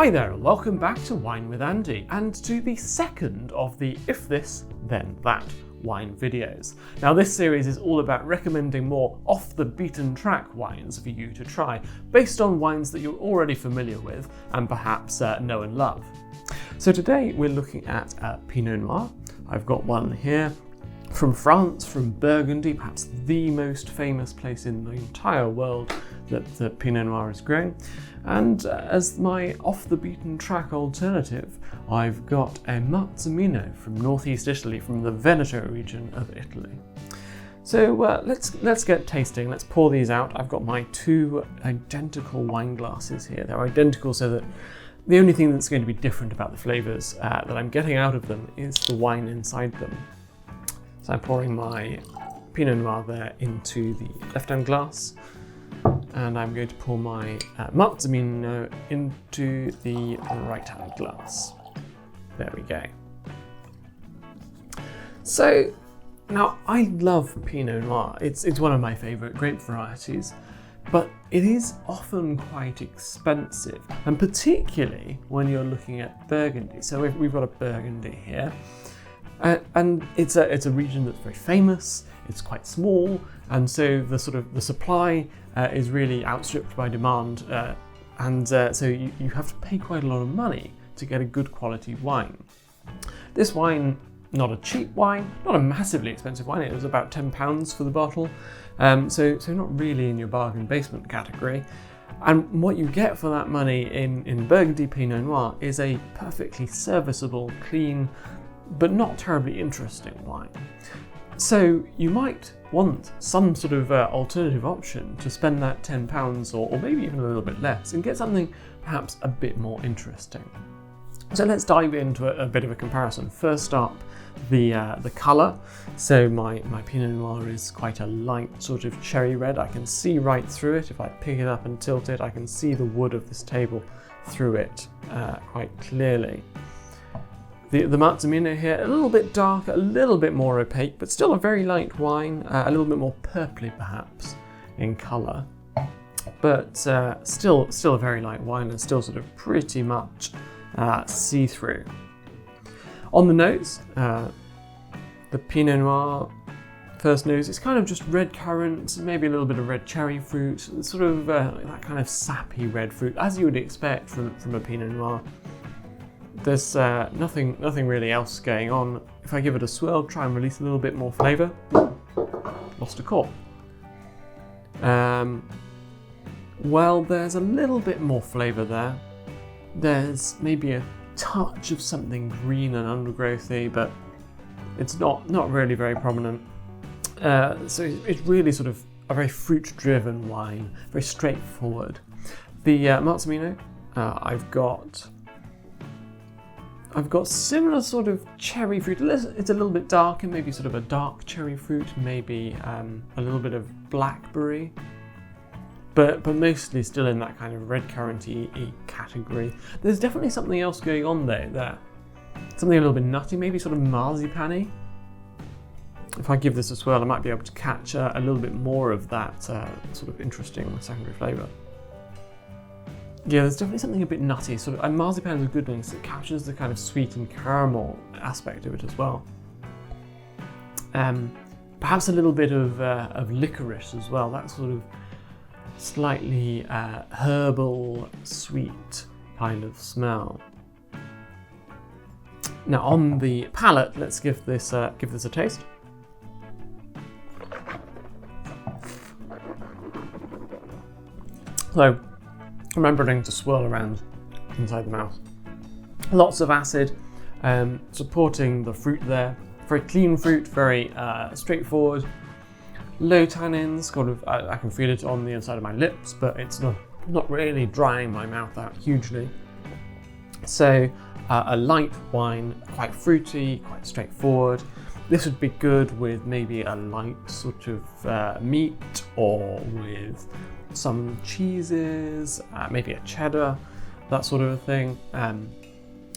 Hi there and welcome back to Wine with Andy and to the second of the If This Then That wine videos. Now this series is all about recommending more off the beaten track wines for you to try based on wines that you're already familiar with and perhaps know and love. So today we're looking at Pinot Noir. I've got one here from France, from Burgundy, perhaps the most famous place in the entire world that Pinot Noir is grown. And as my off-the-beaten-track alternative, I've got a Marzemino from northeast Italy, from the Veneto region of Italy. So let's get tasting. Let's pour these out. I've got my two identical wine glasses here. They're identical so that the only thing that's going to be different about the flavours that I'm getting out of them is the wine inside them. So I'm pouring my Pinot Noir there into the left-hand glass. And I'm going to pour my Marzemino into the right-hand glass. There we go. So, now I love Pinot Noir. It's one of my favourite grape varieties, but it is often quite expensive, and particularly when you're looking at Burgundy. So we've got a Burgundy here, and it's a region that's very famous. It's quite small, and so the supply is really outstripped by demand, so you have to pay quite a lot of money to get a good quality wine. This wine, not a cheap wine, not a massively expensive wine. It was about £10 for the bottle, so not really in your bargain basement category. And what you get for that money in Burgundy Pinot Noir is a perfectly serviceable, clean, but not terribly interesting wine. So you might want some sort of alternative option to spend that £10 or maybe even a little bit less and get something perhaps a bit more interesting. So let's dive into a bit of a comparison. First up, the colour. So my Pinot Noir is quite a light sort of cherry red. I can see right through it. If I pick it up and tilt it, I can see the wood of this table through it quite clearly. The Marzemino here, a little bit darker, a little bit more opaque, but still a very light wine, a little bit more purpley perhaps in colour, but still a very light wine and still sort of pretty much see-through. On the nose, the Pinot Noir first nose is kind of just red currants, maybe a little bit of red cherry fruit, sort of that kind of sappy red fruit, as you would expect from a Pinot Noir. There's nothing really else going on. If I give it a swirl, try and release a little bit more flavour. Lost a cork. Well, there's a little bit more flavour there. There's maybe a touch of something green and undergrowthy, but it's not really very prominent. So it's really sort of a very fruit-driven wine, very straightforward. The Marzemino, I've got similar sort of cherry fruit. It's a little bit darker, maybe sort of a dark cherry fruit, maybe a little bit of blackberry, but mostly still in that kind of red currant-y category. There's definitely something else going on there. Something a little bit nutty, maybe sort of marzipan-y. If I give this a swirl, I might be able to catch a little bit more of that sort of interesting secondary flavour. Yeah, there's definitely something a bit nutty, and marzipan is a good one because it captures the kind of sweet and caramel aspect of it as well. Perhaps a little bit of licorice as well, that sort of slightly herbal, sweet kind of smell. Now on the palate, let's give this a taste. So, remembering to swirl around inside the mouth. Lots of acid, supporting the fruit there. Very clean fruit, very straightforward. Low tannins, I can feel it on the inside of my lips, but it's not really drying my mouth out hugely. So a light wine, quite fruity, quite straightforward. This would be good with maybe a light sort of meat or with some cheeses, maybe a cheddar, that sort of a thing.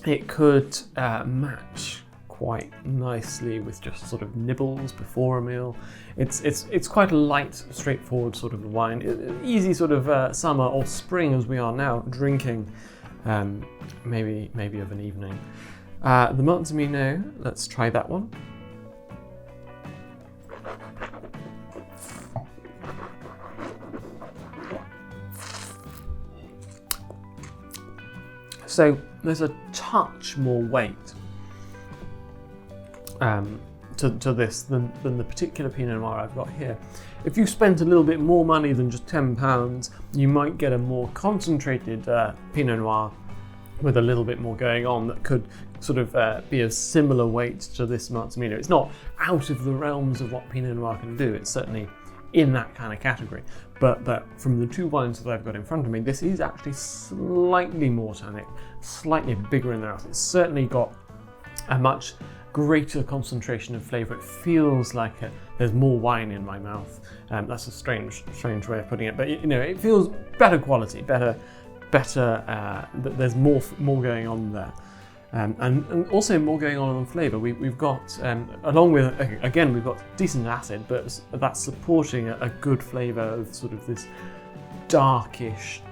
It could match quite nicely with just sort of nibbles before a meal. It's quite a light, straightforward sort of wine. Easy sort of summer or spring as we are now drinking maybe of an evening. The Marzemino, let's try that one. So there's a touch more weight to this than the particular Pinot Noir I've got here. If you spent a little bit more money than just £10, you might get a more concentrated Pinot Noir with a little bit more going on that could sort of be of similar weight to this Marzemino. It's not out of the realms of what Pinot Noir can do. It's certainly in that kind of category. But from the two wines that I've got in front of me, this is actually slightly more tannic, slightly bigger in the mouth. It's certainly got a much greater concentration of flavour. It feels like there's more wine in my mouth. That's a strange way of putting it, but it feels better quality, better. There's more going on there. And also more going on flavour. We've got, along with, again, we've got decent acid, but that's supporting a good flavour of sort of this darkish,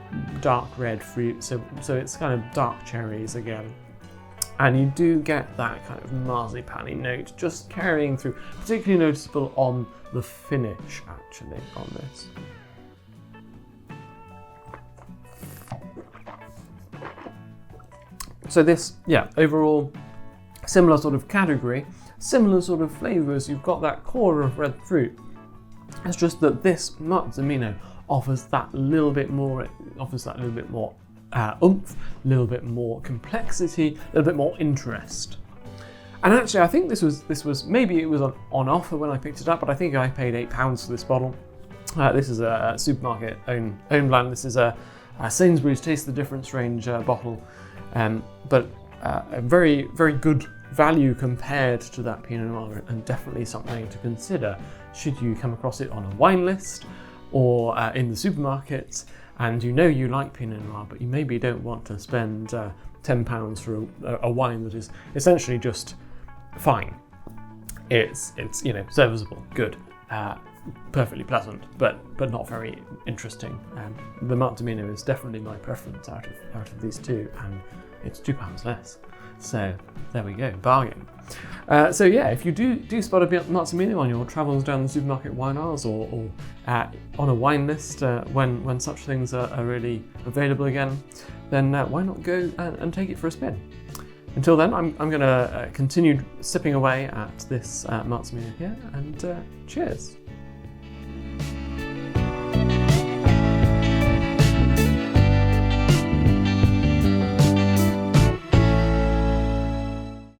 dark red fruit. So it's kind of dark cherries again. And you do get that kind of marzipan-y note just carrying through, particularly noticeable on the finish, actually, on this. So this, overall, similar sort of category, similar sort of flavours. You've got that core of red fruit. It's just that this Marzemino offers that little bit more. Oomph, a little bit more complexity, a little bit more interest. And actually, I think this was maybe it was on offer when I picked it up, but I think I paid £8 for this bottle. This is a supermarket own blend. This is a Sainsbury's Taste the Difference range bottle. But a very, very good value compared to that Pinot Noir, and definitely something to consider should you come across it on a wine list or in the supermarket, and you like Pinot Noir, but you maybe don't want to spend £10 for a wine that is essentially just fine. It's serviceable, good, perfectly pleasant, but not very interesting. The Marzemino is definitely my preference out of these two, and it's £2 less. So there we go, bargain. If you do spot a Marzemino on your travels down the supermarket wine aisles or on a wine list when such things are really available again, then why not go and take it for a spin? Until then, I'm going to continue sipping away at this Marzemino here, and cheers.